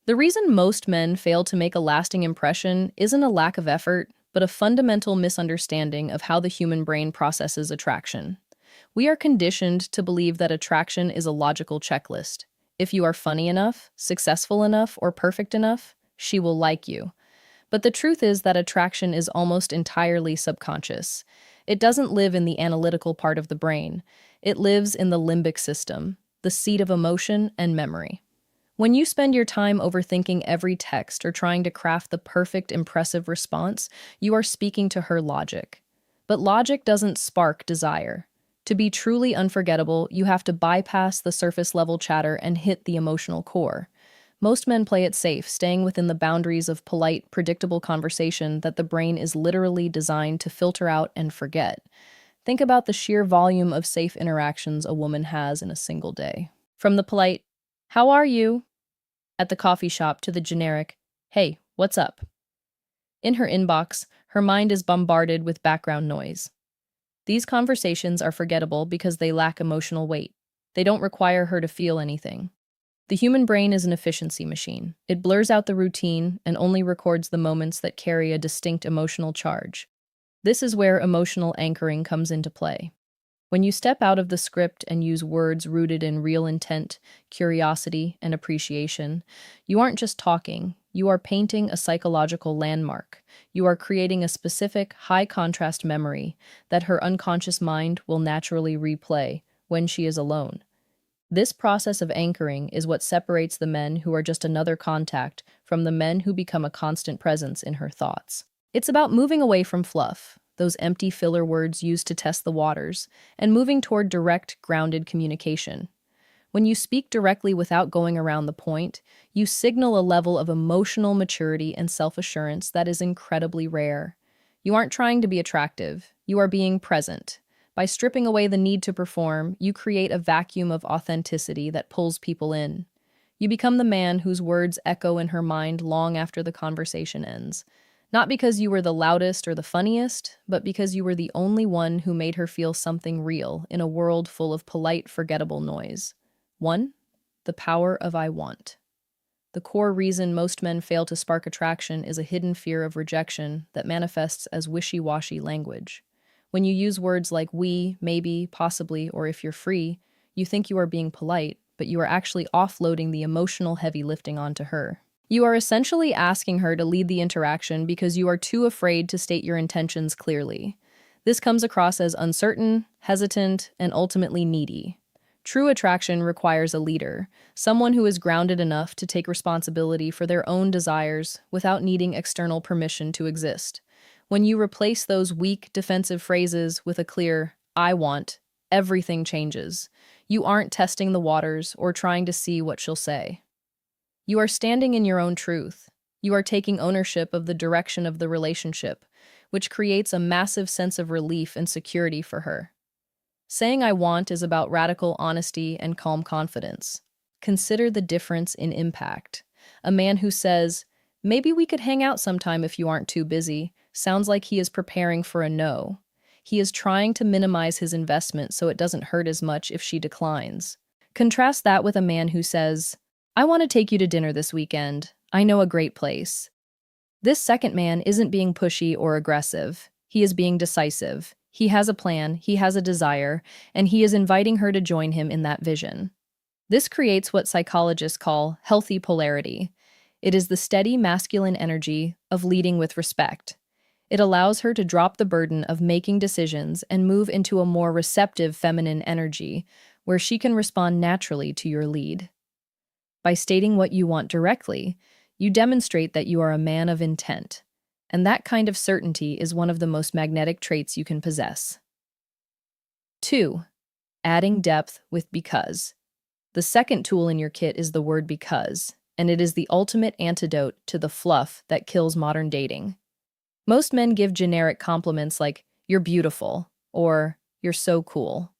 The reason most men fail to make a lasting impression isn't a lack of effort, but a fundamental misunderstanding of how the human brain processes attraction. We are conditioned to believe that attraction is a logical checklist. If you are funny enough, successful enough, or perfect enough, she will like you. But the truth is that attraction is almost entirely subconscious. It doesn't live in the analytical part of the brain. It lives in the limbic system, the seat of emotion and memory. When you spend your time overthinking every text or trying to craft the perfect, impressive response, you are speaking to her logic. But logic doesn't spark desire. To be truly unforgettable, you have to bypass the surface level chatter and hit the emotional core. Most men play it safe, staying within the boundaries of polite, predictable conversation that the brain is literally designed to filter out and forget. Think about the sheer volume of safe interactions a woman has in a single day. From the polite, "How are you?" at the coffee shop to the generic, "Hey, what's up?" In her inbox, her mind is bombarded with background noise. These conversations are forgettable because they lack emotional weight. They don't require her to feel anything. The human brain is an efficiency machine. It blurs out the routine and only records the moments that carry a distinct emotional charge. This is where emotional anchoring comes into play. When you step out of the script and use words rooted in real intent, curiosity, and appreciation, you aren't just talking, you are painting a psychological landmark. You are creating a specific, high contrast memory that her unconscious mind will naturally replay when she is alone. This process of anchoring is what separates the men who are just another contact from the men who become a constant presence in her thoughts. It's about moving away from fluff, those empty filler words used to test the waters, and moving toward direct, grounded communication. When you speak directly without going around the point, you signal a level of emotional maturity and self-assurance that is incredibly rare. You aren't trying to be attractive, you are being present. By stripping away the need to perform, you create a vacuum of authenticity that pulls people in. You become the man whose words echo in her mind long after the conversation ends. Not because you were the loudest or the funniest, but because you were the only one who made her feel something real in a world full of polite, forgettable noise. 1. The power of I want. The core reason most men fail to spark attraction is a hidden fear of rejection that manifests as wishy-washy language. When you use words like we, maybe, possibly, or if you're free, you think you are being polite, but you are actually offloading the emotional heavy lifting onto her. You are essentially asking her to lead the interaction because you are too afraid to state your intentions clearly. This comes across as uncertain, hesitant, and ultimately needy. True attraction requires a leader, someone who is grounded enough to take responsibility for their own desires without needing external permission to exist. When you replace those weak, defensive phrases with a clear, I want, everything changes. You aren't testing the waters or trying to see what she'll say. You are standing in your own truth. You are taking ownership of the direction of the relationship, which creates a massive sense of relief and security for her. Saying I want is about radical honesty and calm confidence. Consider the difference in impact. A man who says, maybe we could hang out sometime if you aren't too busy, sounds like he is preparing for a no. He is trying to minimize his investment so it doesn't hurt as much if she declines. Contrast that with a man who says, I want to take you to dinner this weekend. I know a great place. This second man isn't being pushy or aggressive. He is being decisive. He has a plan, he has a desire, and he is inviting her to join him in that vision. This creates what psychologists call healthy polarity. It is the steady masculine energy of leading with respect. It allows her to drop the burden of making decisions and move into a more receptive feminine energy, where she can respond naturally to your lead. By stating what you want directly, you demonstrate that you are a man of intent, and that kind of certainty is one of the most magnetic traits you can possess. 2. Adding depth with because. The second tool in your kit is the word because, and it is the ultimate antidote to the fluff that kills modern dating. Most men give generic compliments like, you're beautiful, or you're so cool.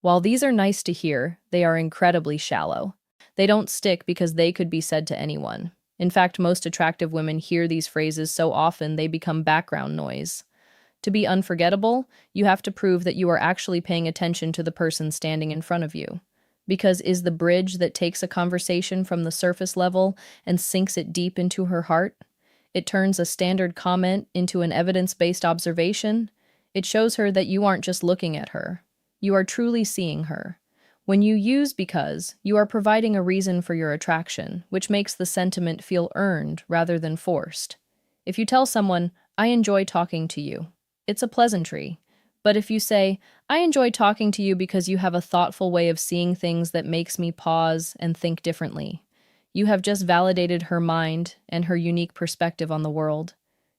While these are nice to hear, they are incredibly shallow. They don't stick because they could be said to anyone. In fact, most attractive women hear these phrases so often they become background noise. To be unforgettable, you have to prove that you are actually paying attention to the person standing in front of you. because is the bridge that takes a conversation from the surface level and sinks it deep into her heart. It turns a standard comment into an evidence-based observation. It shows her that you aren't just looking at her. You are truly seeing her. When you use because, you are providing a reason for your attraction, which makes the sentiment feel earned rather than forced. If you tell someone, I enjoy talking to you, it's a pleasantry. But if you say, I enjoy talking to you because you have a thoughtful way of seeing things that makes me pause and think differently, you have just validated her mind and her unique perspective on the world.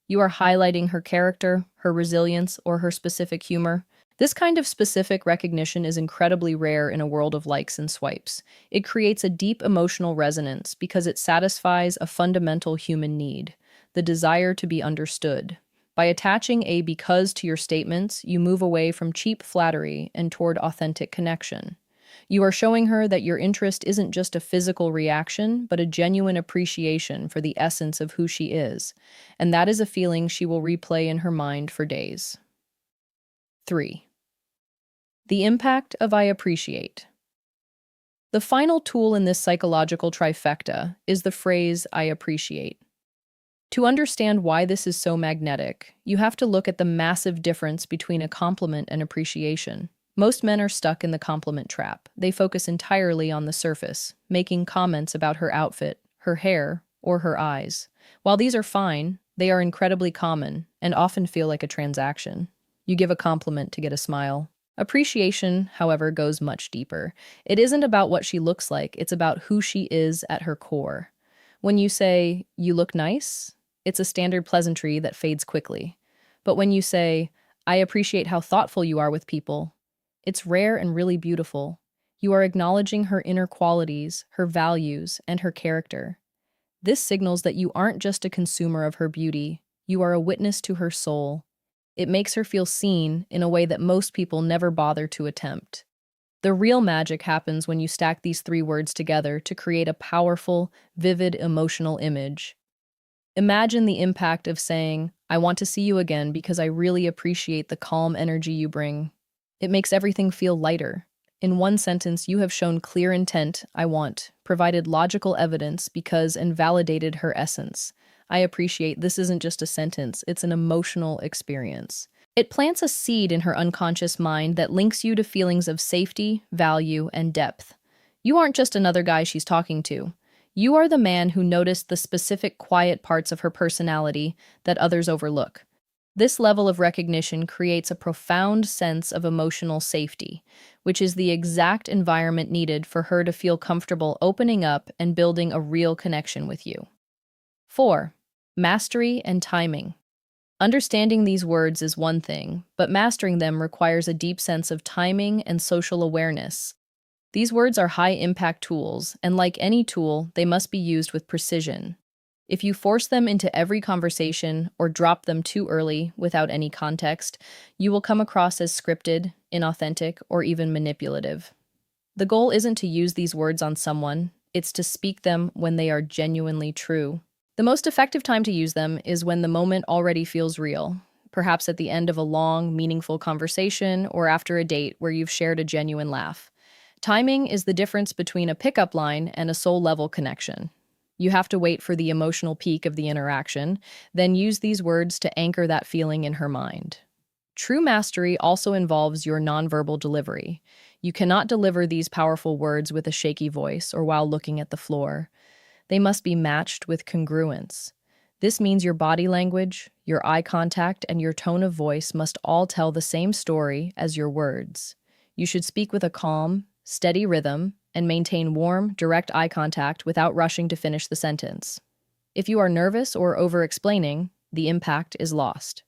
You are highlighting her character, her resilience, or her specific humor. This kind of specific recognition is incredibly rare in a world of likes and swipes. It creates a deep emotional resonance because it satisfies a fundamental human need, the desire to be understood. By attaching a because to your statements, you move away from cheap flattery and toward authentic connection. You are showing her that your interest isn't just a physical reaction, but a genuine appreciation for the essence of who she is, and that is a feeling she will replay in her mind for days. 3. The impact of I appreciate. The final tool in this psychological trifecta is the phrase I appreciate. To understand why this is so magnetic, you have to look at the massive difference between a compliment and appreciation. Most men are stuck in the compliment trap. They focus entirely on the surface, making comments about her outfit, her hair, or her eyes. While these are fine, they are incredibly common and often feel like a transaction. You give a compliment to get a smile. Appreciation, however, goes much deeper. It isn't about what she looks like, it's about who she is at her core. When you say, you look nice, it's a standard pleasantry that fades quickly. But when you say, I appreciate how thoughtful you are with people, it's rare and really beautiful. You are acknowledging her inner qualities, her values, and her character. This signals that you aren't just a consumer of her beauty, you are a witness to her soul. It makes her feel seen in a way that most people never bother to attempt. The real magic happens when you stack these three words together to create a powerful, vivid, emotional image. Imagine the impact of saying, I want to see you again because I really appreciate the calm energy you bring. It makes everything feel lighter. In one sentence, you have shown clear intent, I want, provided logical evidence because and validated her essence. I appreciate this isn't just a sentence, it's an emotional experience. It plants a seed in her unconscious mind that links you to feelings of safety, value, and depth. You aren't just another guy she's talking to. You are the man who noticed the specific quiet parts of her personality that others overlook. This level of recognition creates a profound sense of emotional safety, which is the exact environment needed for her to feel comfortable opening up and building a real connection with you. 4. Mastery and timing. Understanding these words is one thing, but mastering them requires a deep sense of timing and social awareness. These words are high-impact tools, and like any tool, they must be used with precision. If you force them into every conversation or drop them too early without any context, you will come across as scripted, inauthentic, or even manipulative. The goal isn't to use these words on someone, it's to speak them when they are genuinely true. The most effective time to use them is when the moment already feels real, perhaps at the end of a long, meaningful conversation or after a date where you've shared a genuine laugh. Timing is the difference between a pickup line and a soul-level connection. You have to wait for the emotional peak of the interaction, then use these words to anchor that feeling in her mind. True mastery also involves your nonverbal delivery. You cannot deliver these powerful words with a shaky voice or while looking at the floor. They must be matched with congruence. This means your body language, your eye contact, and your tone of voice must all tell the same story as your words. You should speak with a calm, steady rhythm, and maintain warm, direct eye contact without rushing to finish the sentence. If you are nervous or over-explaining, the impact is lost.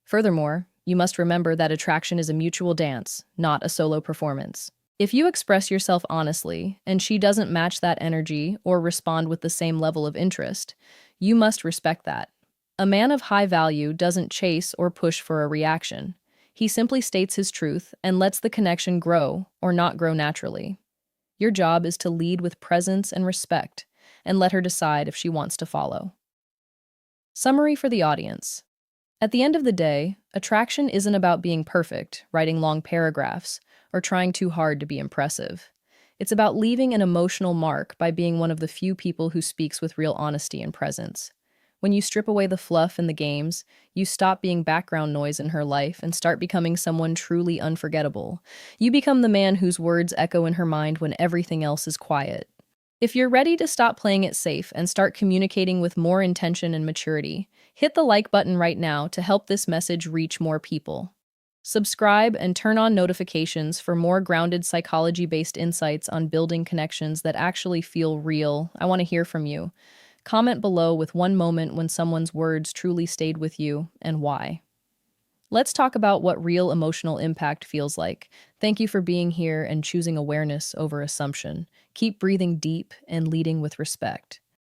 Furthermore, you must remember that attraction is a mutual dance, not a solo performance. If you express yourself honestly, and she doesn't match that energy or respond with the same level of interest, you must respect that. A man of high value doesn't chase or push for a reaction. He simply states his truth and lets the connection grow or not grow naturally. Your job is to lead with presence and respect, and let her decide if she wants to follow. Summary for the audience. At the end of the day, attraction isn't about being perfect, writing long paragraphs, or trying too hard to be impressive. It's about leaving an emotional mark by being one of the few people who speaks with real honesty and presence. When you strip away the fluff and the games, you stop being background noise in her life and start becoming someone truly unforgettable. You become the man whose words echo in her mind when everything else is quiet. If you're ready to stop playing it safe and start communicating with more intention and maturity, hit the like button right now to help this message reach more people. Subscribe and turn on notifications for more grounded psychology based insights on building connections that actually feel real. I want to hear from you. Comment below with one moment when someone's words truly stayed with you and why. Let's talk about what real emotional impact feels like. Thank you for being here and choosing awareness over assumption. Keep breathing deep and leading with respect.